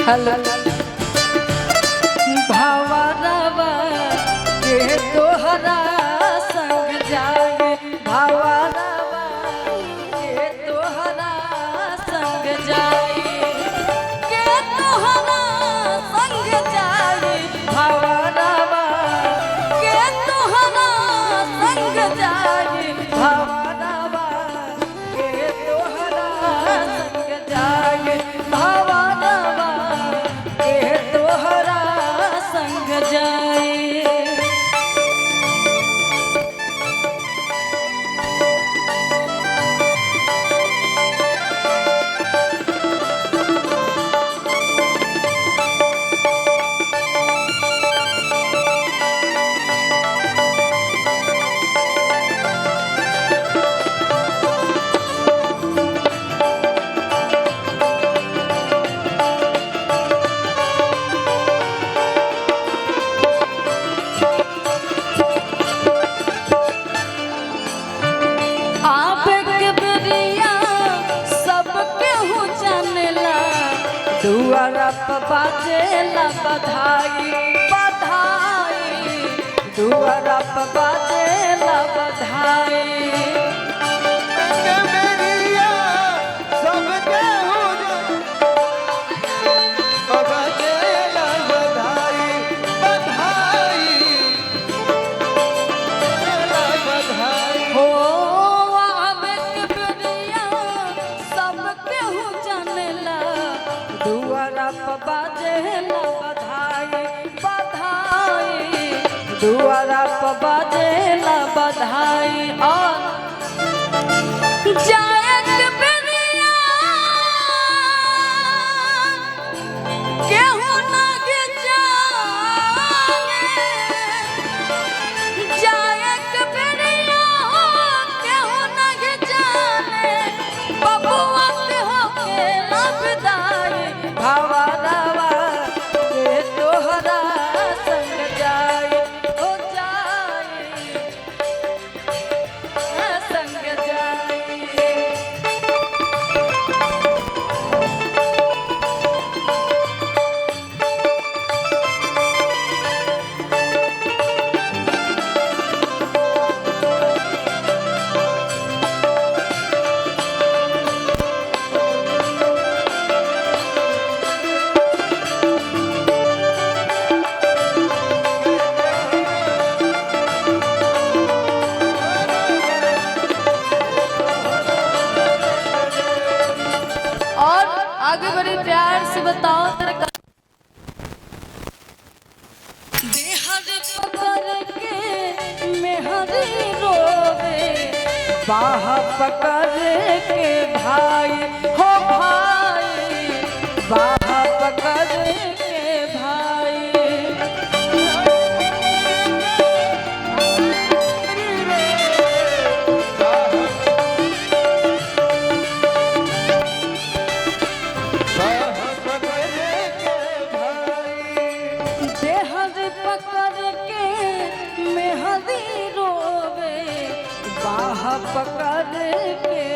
हल भावरवा के तोहरा संग जाए, भावरवा के तोहरा संग जाए, के तोहरा संग जाए, भावरवा के तोहरा संग जाए, भावरवा के तोहरा संग जाए, भावरवा के तोहरा संग जाए। दुआरा पर बाजेला बधाई बधाई, दुआरा पर बाजेला बधाई, बाजेला बधाई बधाई, दुआरा पर बाजेला बधाई। और जाएक बेरिया केहू लग जाने, जाएक बेरिया केहू लग जाने, बबुआ के होके लबदाई, भावरवा के तोहरा संग जाए, हो जाए संग जाए। आगे बड़े प्यार से बताओ तेरा बेहद पकड़ के मेहरी रोवे, बाह पकड़ के भाई हो भाई, बाह पकड़ के भाई, पकड़ के